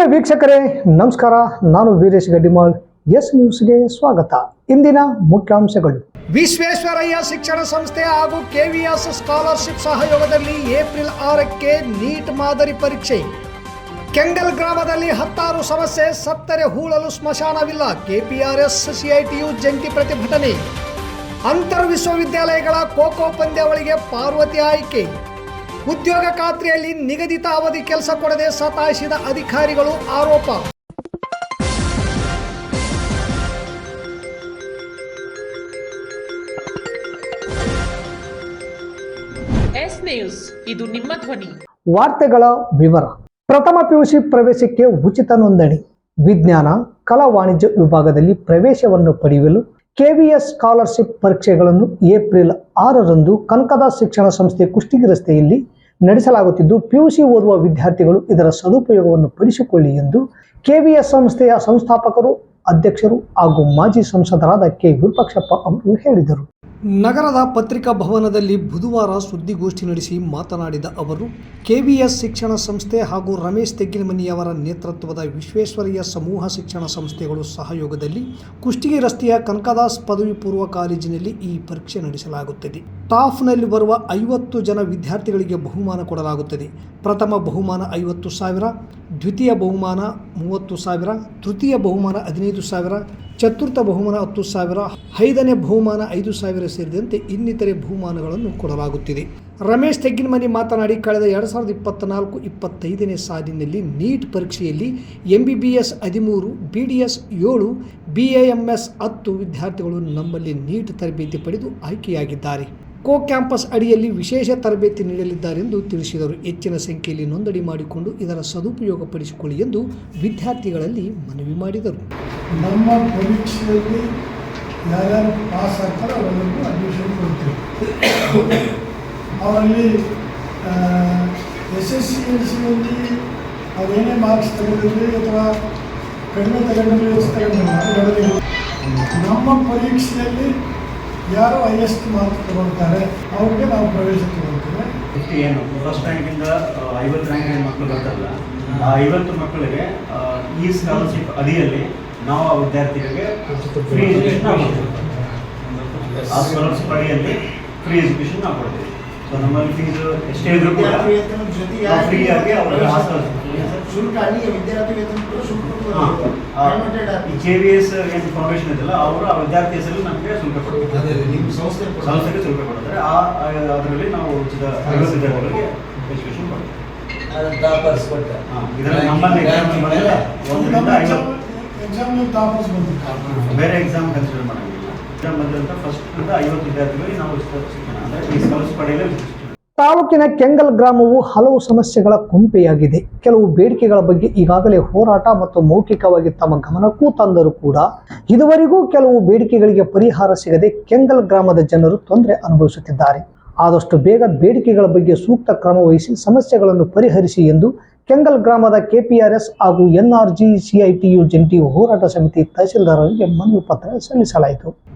ಪ್ರಿಯ ವೀಕ್ಷಕರೇ ನಮಸ್ಕಾರ. ನಾನು ವೀರೇಶ್ ಗಡ್ಡಿಮಾಳ್. ಎಸ್ ನ್ಯೂಸ್ಗೆ ಸ್ವಾಗತ. ಇಂದಿನ ಮುಖ್ಯಾಂಶಗಳು. ವಿಶ್ವೇಶ್ವರಯ್ಯ ಶಿಕ್ಷಣ ಸಂಸ್ಥೆ ಹಾಗೂ ಕೆವಿಎಸ್ ಸ್ಕಾಲರ್ಶಿಪ್ ಸಹಯೋಗದಲ್ಲಿ ಏಪ್ರಿಲ್ 6ಕ್ಕೆ ನೀಟ್ ಮಾದರಿ ಪರೀಕ್ಷೆ. ಕೆಂಗಲ್ ಗ್ರಾಮದಲ್ಲಿ 16 ಸಮಸ್ಯೆ, ಸತ್ತರೆ ಹೂಳಲು ಸ್ಮಶಾನವಿಲ್ಲ. ಕೆಪಿಆರ್ಎಸ್ ಸಿಐಟಿಯು ಜಂಟಿ ಪ್ರತಿಭಟನೆ. ಅಂತರ್ ವಿಶ್ವವಿದ್ಯಾಲಯಗಳ ಖೋ-ಖೋ ಪಂದ್ಯಾವಳಿಗೆ ಪಾರ್ವತಿ ಆಯ್ಕೆ. ಉದ್ಯೋಗ ಖಾತ್ರಿಯಲ್ಲಿ ನಿಗದಿತ ಅವಧಿ ಕೆಲಸ ಕೊಡದೆ ಸತಾಯಿಸಿದ ಅಧಿಕಾರಿಗಳು ಆರೋಪ. ಎಸ್ ನ್ಯೂಸ್, ಇದು ನಿಮ್ಮ ಧ್ವನಿ. ವಾರ್ತೆಗಳ ವಿವರ. ಪ್ರಥಮ ಪಿಯುಸಿ ಪ್ರವೇಶಕ್ಕೆ ಉಚಿತ ನೋಂದಣಿ. ವಿಜ್ಞಾನ, ಕಲಾ, ವಾಣಿಜ್ಯ ವಿಭಾಗದಲ್ಲಿ ಪ್ರವೇಶವನ್ನು ಪಡೆಯಲು ಕೆವಿಎಸ್ ಸ್ಕಾಲರ್ಶಿಪ್ ಪರೀಕ್ಷೆಗಳನ್ನು ಏಪ್ರಿಲ್ 6ರಂದು ಕನಕದಾಸ ಶಿಕ್ಷಣ ಸಂಸ್ಥೆ ಕುಷ್ಟಗಿ ರಸ್ತೆಯಲ್ಲಿ ನಡೆಸಲಾಗುತ್ತಿದ್ದು, ಪಿಯುಸಿ ಓದುವ ವಿದ್ಯಾರ್ಥಿಗಳು ಇದರ ಸದುಪಯೋಗವನ್ನು ಪಡಿಸಿಕೊಳ್ಳಿ ಎಂದು ಕೆವಿಎಸ್ ಸಂಸ್ಥೆಯ ಸಂಸ್ಥಾಪಕರು, ಅಧ್ಯಕ್ಷರು ಹಾಗೂ ಮಾಜಿ ಸಂಸದರಾದ ಕೆ ವಿರೂಪಾಕ್ಷಪ್ಪ ಅವರು ಹೇಳಿದರು. ನಗರದ ಪತ್ರಿಕಾ ಭವನದಲ್ಲಿ ಬುಧವಾರ ಸುದ್ದಿಗೋಷ್ಠಿ ನಡೆಸಿ ಮಾತನಾಡಿದ ಅವರು, ಕೆವಿಎಸ್ ಶಿಕ್ಷಣ ಸಂಸ್ಥೆ ಹಾಗೂ ರಮೇಶ್ ತೆಗ್ಗಿನಮನಿಯವರ ನೇತೃತ್ವದ ವಿಶ್ವೇಶ್ವರಯ್ಯ ಸಮೂಹ ಶಿಕ್ಷಣ ಸಂಸ್ಥೆಗಳು ಸಹಯೋಗದಲ್ಲಿ ಕುಷ್ಟಗಿ ರಸ್ತೆಯ ಕನಕದಾಸ್ ಪದವಿ ಪೂರ್ವ ಕಾಲೇಜಿನಲ್ಲಿ ಈ ಪರೀಕ್ಷೆ ನಡೆಸಲಾಗುತ್ತದೆ. ಟಾಪ್ನಲ್ಲಿ ಬರುವ 50 ಜನ ವಿದ್ಯಾರ್ಥಿಗಳಿಗೆ ಬಹುಮಾನ ಕೊಡಲಾಗುತ್ತದೆ. ಪ್ರಥಮ ಬಹುಮಾನ 50,000, ದ್ವಿತೀಯ ಬಹುಮಾನ 30,000, ತೃತೀಯ ಬಹುಮಾನ 15,000, ಚತುರ್ಥ ಬಹುಮಾನ 10,000, 5ನೇ ಬಹುಮಾನ 5,000 ಸೇರಿದಂತೆ ಇನ್ನಿತರೆ ಬಹುಮಾನಗಳನ್ನು ಕೊಡಲಾಗುತ್ತಿದೆ. ರಮೇಶ್ ತೆಗ್ಗಿನಮನಿ ಮಾತನಾಡಿ, ಕಳೆದ 2024-25ನೇ ಸಾಲಿನಲ್ಲಿ ನೀಟ್ ಪರೀಕ್ಷೆಯಲ್ಲಿ MBBS 13, BDS 7, BAMS 10 ವಿದ್ಯಾರ್ಥಿಗಳು ನಮ್ಮಲ್ಲಿ ನೀಟ್ ತರಬೇತಿ ಪಡೆದು ಆಯ್ಕೆಯಾಗಿದ್ದಾರೆ. ಕೋ ಕ್ಯಾಂಪಸ್ ಅಡಿಯಲ್ಲಿ ವಿಶೇಷ ತರಬೇತಿ ನೀಡಲಿದ್ದಾರೆಂದು ತಿಳಿಸಿದರು. ಹೆಚ್ಚಿನ ಸಂಖ್ಯೆಯಲ್ಲಿ ನೋಂದಣಿ ಮಾಡಿಕೊಂಡು ಇದರ ಸದುಪಯೋಗ ಪಡಿಸಿಕೊಳ್ಳಿ ಎಂದು ವಿದ್ಯಾರ್ಥಿಗಳಲ್ಲಿ ಮನವಿ ಮಾಡಿದರು. ನಮ್ಮ ಪರೀಕ್ಷೆಯಲ್ಲಿ ಯಾರ್ಯಾರು ಪಾಸ್ ಆಗ್ತಾರೋ ಅವರೆಲ್ಲರಿಗೂ ಅಡ್ಮಿಷನ್ ಕೊಡ್ತೀವಿ. ಅವರಲ್ಲಿ SSLCಯಲ್ಲಿ ಅವೇನೇ ಮಾರ್ಕ್ಸ್ ತೆಗೆದಿರಲಿ ಅಥವಾ ಕಡಿಮೆ ತಗೊಂಡಿರಲಿ ನಮ್ಮ ಪರೀಕ್ಷೆಯಲ್ಲಿ ಯಾರು ಹೈಯೆಸ್ಟ್ ಮಾರ್ಕ್ಸ್ ತಗೊಳ್ತಾರೆ ಅವ್ರಿಗೆ ನಾವು ಪ್ರವೇಶ ತಗೊಳ್ತೇವೆ. ಏನು ಫಸ್ಟ್ ರ್ಯಾಂಕಿಂದ 50 ರ್ಯಾಂಕ್ ಮಕ್ಕಳು ಬರ್ತಾರಲ್ಲ, ಆ 50 ಮಕ್ಕಳಿಗೆ ಈ ಸ್ಕಾಲರ್ಶಿಪ್ ಅಡಿಯಲ್ಲಿ ನಾವು ಆ ವಿದ್ಯಾರ್ಥಿಗಳಿಗೆ ಫ್ರೀ ಎಜುಕೇಶನ್ ಕೊಡ್ತೀವಿ. ಆ ಸ್ಕಾಲರ್ಶಿಪ್ ಅಡಿಯಲ್ಲಿ ಫ್ರೀ ಎಜುಕೇಶನ್ ನಾವು ಕೊಡ್ತೀವಿ. ಸೊ ನಮ್ಮಲ್ಲಿ ಫೀಸ್ ಎಷ್ಟೇ ಇದ್ರೂ ಕೂಡ ಫ್ರೀ ಆಗಿ ಅವರಿಗೆ ಶುಲ್ಕ ವಿದ್ಯಾರ್ಥಿ KVS ಏನು ಇನ್ಫಾರ್ಮೇಶನ್ ಇದೆಯಲ್ಲ ಅವರು ಆ ವಿದ್ಯಾರ್ಥಿ ಹೆಸರಲ್ಲಿ ನಮಗೆ ಶುಲ್ಕ ಕೊಡ್ತಾರೆ. ಸಂಸ್ಥೆಗೆ ಶುಲ್ಕ ಕೊಡ್ತಾರೆ. ಅದರಲ್ಲಿ ನಾವು ಉಚಿತ 50 ವಿದ್ಯಾರ್ಥಿಗಳಿಗೆ ಎಜುಕೇಶನ್ ಕೊಡ್ತೀವಿ. ಇದರಲ್ಲಿ ನಮ್ಮಲ್ಲಿ ಬೇರೆ ಎಕ್ಸಾಮ್ ಕನ್ಸಿಡರ್ ಮಾಡೋಂಗಿಲ್ಲ. ಎಕ್ಸಾಮ್ ಬಂದಿರಂತ ಫಸ್ಟ್ 50 ವಿದ್ಯಾರ್ಥಿಗಳಿಗೆ ನಾವು ಶಿಕ್ಷಣ ಅಂದರೆ ಈ ಸ್ಕಾಲರ್ಶಿಪ್ ಪಡೆಯಲು. ತಾಲೂಕಿನ ಕೆಂಗಲ್ ಗ್ರಾಮವು ಹಲವು ಸಮಸ್ಯೆಗಳ ಕೊಂಪೆಯಾಗಿದೆ. ಕೆಲವು ಬೇಡಿಕೆಗಳ ಬಗ್ಗೆ ಈಗಾಗಲೇ ಹೋರಾಟ ಮತ್ತು ಮೌಖಿಕವಾಗಿ ತಮ್ಮ ಗಮನಕ್ಕೂ ತಂದರೂ ಕೂಡ ಇದುವರೆಗೂ ಕೆಲವು ಬೇಡಿಕೆಗಳಿಗೆ ಪರಿಹಾರ ಸಿಗದೆ ಕೆಂಗಲ್ ಗ್ರಾಮದ ಜನರು ತೊಂದರೆ ಅನುಭವಿಸುತ್ತಿದ್ದಾರೆ. ಆದಷ್ಟು ಬೇಗ ಬೇಡಿಕೆಗಳ ಬಗ್ಗೆ ಸೂಕ್ತ ಕ್ರಮ ವಹಿಸಿ ಸಮಸ್ಯೆಗಳನ್ನು ಪರಿಹರಿಸಿ ಎಂದು ಕೆಂಗಲ್ ಗ್ರಾಮದ KPRS ಹಾಗೂ NRG CITU ಜಂಟಿ ಹೋರಾಟ ಸಮಿತಿ ತಹಸೀಲ್ದಾರರಿಗೆ ಮನವಿ ಪತ್ರ ಸಲ್ಲಿಸಲಾಯಿತು.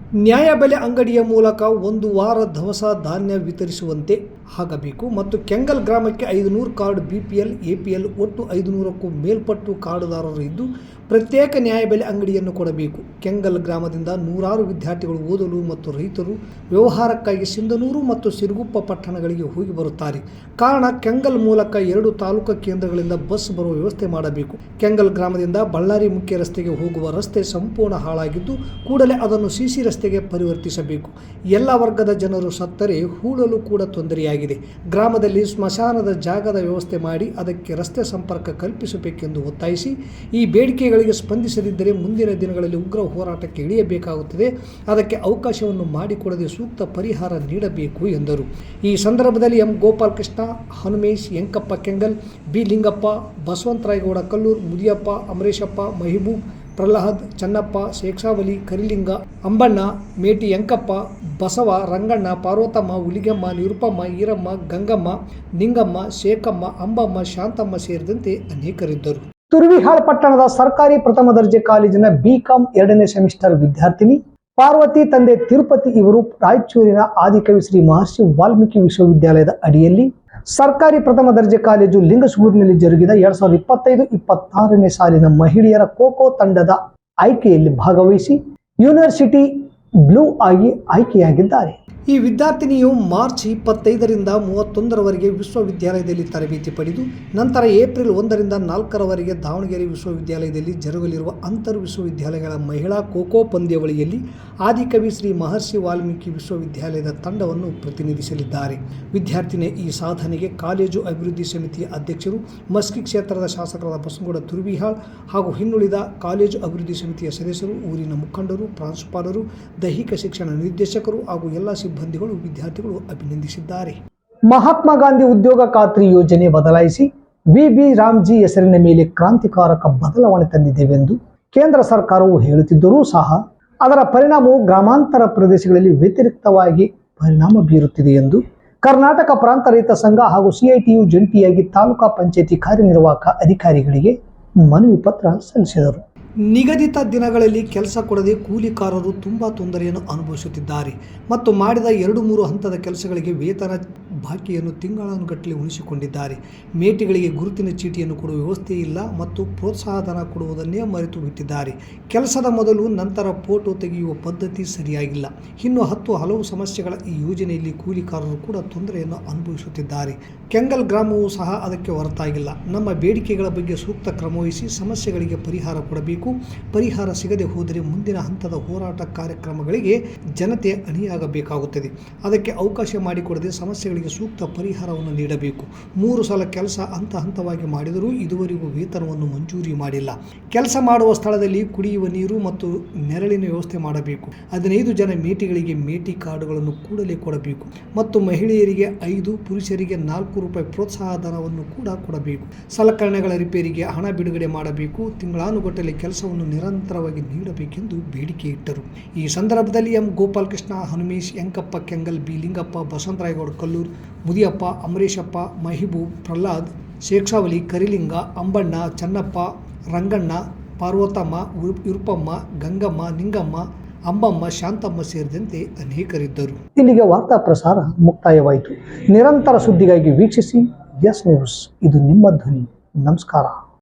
ನ್ಯಾಯಬೆಲೆ ಅಂಗಡಿಯ ಮೂಲಕ 1 ವಾರ ದವಸ ಧಾನ್ಯ ವಿತರಿಸುವಂತೆ ಆಗಬೇಕು ಮತ್ತು ಕೆಂಗಲ್ ಗ್ರಾಮಕ್ಕೆ 500 ಕಾರ್ಡ್ BPL APL ಒಟ್ಟು 500ಕ್ಕೂ ಮೇಲ್ಪಟ್ಟು ಕಾರ್ಡುದಾರರು ಇದ್ದು ಪ್ರತ್ಯೇಕ ನ್ಯಾಯಬೆಲೆ ಅಂಗಡಿಯನ್ನು ಕೊಡಬೇಕು. ಕೆಂಗಲ್ ಗ್ರಾಮದಿಂದ ನೂರಾರು ವಿದ್ಯಾರ್ಥಿಗಳು ಓದಲು ಮತ್ತು ರೈತರು ವ್ಯವಹಾರಕ್ಕಾಗಿ ಸಿಂಧನೂರು ಮತ್ತು ಸಿರುಗುಪ್ಪ ಪಟ್ಟಣಗಳಿಗೆ ಹೋಗಿ ಬರುತ್ತಾರೆ. ಕಾರಣ ಕೆಂಗಲ್ ಮೂಲಕ 2 ತಾಲೂಕು ಕೇಂದ್ರಗಳಿಂದ ಬಸ್ ಬರುವ ವ್ಯವಸ್ಥೆ ಮಾಡಬೇಕು. ಕೆಂಗಲ್ ಗ್ರಾಮದಿಂದ ಬಳ್ಳಾರಿ ಮುಖ್ಯ ರಸ್ತೆಗೆ ಹೋಗುವ ರಸ್ತೆ ಸಂಪೂರ್ಣ ಹಾಳಾಗಿದ್ದು ಕೂಡಲೇ ಅದನ್ನು CC ರಸ್ತೆಗೆ ಪರಿವರ್ತಿಸಬೇಕು. ಎಲ್ಲ ವರ್ಗದ ಜನರು ಸತ್ತರೆ ಹೂಳಲು ಕೂಡ ತೊಂದರೆಯಾಗಿದೆ. ಗ್ರಾಮದಲ್ಲಿ ಸ್ಮಶಾನದ ಜಾಗದ ವ್ಯವಸ್ಥೆ ಮಾಡಿ ಅದಕ್ಕೆ ರಸ್ತೆ ಸಂಪರ್ಕ ಕಲ್ಪಿಸಬೇಕೆಂದು ಒತ್ತಾಯಿಸಿ ಈ ಬೇಡಿಕೆಗಳಿಗೆ ಸ್ಪಂದಿಸದಿದ್ದರೆ ಮುಂದಿನ ದಿನಗಳಲ್ಲಿ ಉಗ್ರ ಹೋರಾಟಕ್ಕೆ ಇಳಿಯಬೇಕಾಗುತ್ತದೆ. ಅದಕ್ಕೆ ಅವಕಾಶವನ್ನು ಮಾಡಿಕೊಡದೆ ಸೂಕ್ತ ಪರಿಹಾರ ನೀಡಬೇಕು ಎಂದರು. ಈ ಸಂದರ್ಭದಲ್ಲಿ M ಗೋಪಾಲಕೃಷ್ಣ, ಹನುಮೇಶ್, ಯಂಕಪ್ಪ ಕೆಂಗಲ್, B ಲಿಂಗಪ್ಪ, ಬಸವಂತರಾಯಗೌಡ ಕಲ್ಲೂರ್, ಮುದಿಯಪ್ಪ, ಅಮರೇಶಪ್ಪ, ಮಹಿಬೂಬ್, ಪ್ರಹ್ಲಾದ್, ಚನ್ನಪ್ಪ, ಶೇಕ್ಷಾವಲಿ, ಕರಿಲಿಂಗ, ಅಂಬಣ್ಣ, ಮೇಟಿ ಯಂಕಪ್ಪ, ಬಸವ, ರಂಗಣ್ಣ, ಪಾರ್ವತಮ್ಮ, ಹುಲಿಗೆಮ್ಮ, ನಿರುಪಮ್ಮ, ಈರಮ್ಮ, ಗಂಗಮ್ಮ, ನಿಂಗಮ್ಮ, ಶೇಖಮ್ಮ, ಅಂಬಮ್ಮ, ಶಾಂತಮ್ಮ ಸೇರಿದಂತೆ ಅನೇಕರಿದ್ದರು. ತುರುವಿಹಾಳ್ ಪಟ್ಟಣದ ಸರ್ಕಾರಿ ಪ್ರಥಮ ದರ್ಜೆ ಕಾಲೇಜಿನ BCom 2ನೇ ಸೆಮಿಸ್ಟರ್ ವಿದ್ಯಾರ್ಥಿನಿ ಪಾರ್ವತಿ ತಂದೆ ತಿರುಪತಿ ಇವರು ರಾಯಚೂರಿನ ಆದಿಕವಿ ಶ್ರೀ ಮಹರ್ಷಿ ವಾಲ್ಮೀಕಿ ವಿಶ್ವವಿದ್ಯಾಲಯದ ಅಡಿಯಲ್ಲಿ ಸರ್ಕಾರಿ ಪ್ರಥಮ ದರ್ಜೆ ಕಾಲೇಜು ಲಿಂಗಸೂರಿನಲ್ಲಿ ಜರುಗಿದ 2025-26ನೇ ಸಾಲಿನ ಮಹಿಳೆಯರ ಖೋ ತಂಡದ ಆಯ್ಕೆಯಲ್ಲಿ ಭಾಗವಹಿಸಿ ಯೂನಿವರ್ಸಿಟಿ ಬ್ಲೂ ಆಗಿ ಆಯ್ಕೆಯಾಗಿದ್ದಾರೆ. ಈ ವಿದ್ಯಾರ್ಥಿನಿಯು ಮಾರ್ಚ್ 25ರಿಂದ 31ರವರೆಗೆ ವಿಶ್ವವಿದ್ಯಾಲಯದಲ್ಲಿ ತರಬೇತಿ ಪಡೆದು ನಂತರ ಏಪ್ರಿಲ್ 1ರಿಂದ 4ರವರೆಗೆ ದಾವಣಗೆರೆ ವಿಶ್ವವಿದ್ಯಾಲಯದಲ್ಲಿ ಜರುಗಲಿರುವ ಅಂತರ್ ವಿಶ್ವವಿದ್ಯಾಲಯಗಳ ಮಹಿಳಾ ಖೋ ಪಂದ್ಯಾವಳಿಯಲ್ಲಿ ಆದಿಕವಿ ಶ್ರೀ ಮಹರ್ಷಿ ವಾಲ್ಮೀಕಿ ವಿಶ್ವವಿದ್ಯಾಲಯದ ತಂಡವನ್ನು ಪ್ರತಿನಿಧಿಸಲಿದ್ದಾರೆ. ವಿದ್ಯಾರ್ಥಿನಿಯ ಈ ಸಾಧನೆಗೆ ಕಾಲೇಜು ಅಭಿವೃದ್ಧಿ ಸಮಿತಿಯ ಅಧ್ಯಕ್ಷರು, ಮಸ್ಕಿ ಕ್ಷೇತ್ರದ ಶಾಸಕರಾದ ಬಸನಗೌಡ ತುರ್ವಿಹಾಳ್ ಹಾಗೂ ಇನ್ನುಳಿದ ಕಾಲೇಜು ಅಭಿವೃದ್ಧಿ ಸಮಿತಿಯ ಸದಸ್ಯರು, ಊರಿನ ಮುಖಂಡರು, ಪ್ರಾಂಶುಪಾಲರು, ದೈಹಿಕ ಶಿಕ್ಷಣ ನಿರ್ದೇಶಕರು ಹಾಗೂ ಎಲ್ಲ ಸಿಬ್ಬಂದಿಗಳು, ವಿದ್ಯಾರ್ಥಿಗಳು ಅಭಿನಂದಿಸಿದ್ದಾರೆ. ಮಹಾತ್ಮ ಗಾಂಧಿ ಉದ್ಯೋಗ ಖಾತ್ರಿ ಯೋಜನೆ ಬದಲಾಯಿಸಿ ವಿ.ಬಿ. ರಾಮ್ಜಿ ಹೆಸರಿನ ಮೇಲೆ ಕ್ರಾಂತಿಕಾರಕ ಬದಲಾವಣೆ ತಂದಿದ್ದೇವೆಂದು ಕೇಂದ್ರ ಸರ್ಕಾರವು ಹೇಳುತ್ತಿದ್ದರೂ ಸಹ ಅದರ ಪರಿಣಾಮವು ಗ್ರಾಮಾಂತರ ಪ್ರದೇಶಗಳಲ್ಲಿ ವ್ಯತಿರಿಕ್ತವಾಗಿ ಪರಿಣಾಮ ಬೀರುತ್ತಿದೆ ಎಂದು ಕರ್ನಾಟಕ ಪ್ರಾಂತ ರೈತ ಸಂಘ ಹಾಗೂ ಸಿಐಟಿಯು ಜಂಟಿಯಾಗಿ ತಾಲೂಕಾ ಪಂಚಾಯಿತಿ ಕಾರ್ಯನಿರ್ವಾಹಕ ಅಧಿಕಾರಿಗಳಿಗೆ ಮನವಿ ಪತ್ರ ಸಲ್ಲಿಸಿದರು. ನಿಗದಿತ ದಿನಗಳಲ್ಲಿ ಕೆಲಸ ಕೊಡದೆ ಕೂಲಿಕಾರರು ತುಂಬಾ ತೊಂದರೆಯನ್ನು ಅನುಭವಿಸುತ್ತಿದ್ದಾರೆ ಮತ್ತು ಮಾಡಿದ 2-3 ಹಂತದ ಕೆಲಸಗಳಿಗೆ ವೇತನ ಬಾಕಿಯನ್ನು ತಿಂಗಳಾನುಗಟ್ಟಲೆ ಉಳಿಸಿಕೊಂಡಿದ್ದಾರೆ. ಮೇಟಿಗಳಿಗೆ ಗುರುತಿನ ಚೀಟಿಯನ್ನು ಕೊಡುವ ವ್ಯವಸ್ಥೆ ಇಲ್ಲ ಮತ್ತು ಪ್ರೋತ್ಸಾಹಧನ ಕೊಡುವುದನ್ನೇ ಮರೆತು ಬಿಟ್ಟಿದ್ದಾರೆ. ಕೆಲಸದ ಮೊದಲು ನಂತರ ಫೋಟೋ ತೆಗೆಯುವ ಪದ್ಧತಿ ಸರಿಯಾಗಿಲ್ಲ. ಇನ್ನು ಹಲವು ಸಮಸ್ಯೆಗಳ ಈ ಯೋಜನೆಯಲ್ಲಿ ಕೂಲಿಕಾರರು ಕೂಡ ತೊಂದರೆಯನ್ನು ಅನುಭವಿಸುತ್ತಿದ್ದಾರೆ. ಕೆಂಗಲ್ ಗ್ರಾಮವೂ ಸಹ ಅದಕ್ಕೆ ಹೊರತಾಗಿಲ್ಲ. ನಮ್ಮ ಬೇಡಿಕೆಗಳ ಬಗ್ಗೆ ಸೂಕ್ತ ಕ್ರಮವಹಿಸಿ ಸಮಸ್ಯೆಗಳಿಗೆ ಪರಿಹಾರ ಕೊಡಬೇಕು. ಪರಿಹಾರ ಸಿಗದೆ ಹೋದರೆ ಮುಂದಿನ ಹಂತದ ಹೋರಾಟ ಕಾರ್ಯಕ್ರಮಗಳಿಗೆ ಜನತೆ ಅಣಿಯಾಗಬೇಕಾಗುತ್ತದೆ. ಅದಕ್ಕೆ ಅವಕಾಶ ಮಾಡಿಕೊಡದೆ ಸಮಸ್ಯೆಗಳಿಗೆ ಸೂಕ್ತ ಪರಿಹಾರವನ್ನು ನೀಡಬೇಕು. 3 ಸಲ ಕೆಲಸ ಹಂತವಾಗಿ ಮಾಡಿದರೂ ಇದುವರೆಗೂ ವೇತನವನ್ನು ಮಂಜೂರಿ ಮಾಡಿಲ್ಲ. ಕೆಲಸ ಮಾಡುವ ಸ್ಥಳದಲ್ಲಿ ಕುಡಿಯುವ ನೀರು ಮತ್ತು ನೆರಳಿನ ವ್ಯವಸ್ಥೆ ಮಾಡಬೇಕು. 15 ಜನ ಮೇಟಿಗಳಿಗೆ ಮೇಟಿ ಕಾರ್ಡುಗಳನ್ನು ಕೂಡಲೇ ಕೊಡಬೇಕು ಮತ್ತು ಮಹಿಳೆಯರಿಗೆ 5, ಪುರುಷರಿಗೆ 4 ರೂಪಾಯಿ ಪ್ರೋತ್ಸಾಹ ಧನವನ್ನು ಕೂಡ ಕೊಡಬೇಕು. ಸಲಕರಣೆಗಳ ರಿಪೇರಿಗೆ ಹಣ ಬಿಡುಗಡೆ ಮಾಡಬೇಕು. ತಿಂಗಳಾನುಗಟ್ಟಲೆ ಕೆಲಸವನ್ನು ನಿರಂತರವಾಗಿ ನೀಡಬೇಕೆಂದು ಬೇಡಿಕೆ ಇಟ್ಟರು. ಈ ಸಂದರ್ಭದಲ್ಲಿ ಎಂ. ಗೋಪಾಲಕೃಷ್ಣ, ಹನುಮೇಶ್, ಯಂಕಪ್ಪ ಕೆಂಗಲ್, ಬಿ. ಲಿಂಗಪ್ಪ, ಬಸವಂತರಾಯಗೌಡ ಕಲ್ಲೂರ್, ಮುದಿಯಪ್ಪ, ಅಮರೇಶಪ್ಪ, ಮಹಿಬೂಬ್, ಪ್ರಹ್ಲಾದ್, ಶೇಕ್ಷಾವಲಿ, ಕರಿಲಿಂಗ, ಅಂಬಣ್ಣ, ಚನ್ನಪ್ಪ, ರಂಗಣ್ಣ, ಪಾರ್ವತಮ್ಮ, ಯುರುಪಮ್ಮ, ಗಂಗಮ್ಮ, ನಿಂಗಮ್ಮ, ಅಂಬಮ್ಮ, ಶಾಂತಮ್ಮ ಸೇರಿದಂತೆ ಅನೇಕರಿದ್ದರು. ಇಲ್ಲಿಗೆ ವಾರ್ತಾ ಪ್ರಸಾರ ಮುಕ್ತಾಯವಾಯಿತು. ನಿರಂತರ ಸುದ್ದಿಗಾಗಿ ವೀಕ್ಷಿಸಿ ಎಸ್ ನ್ಯೂಸ್. ಇದು ನಿಮ್ಮ ಧ್ವನಿ. ನಮಸ್ಕಾರ.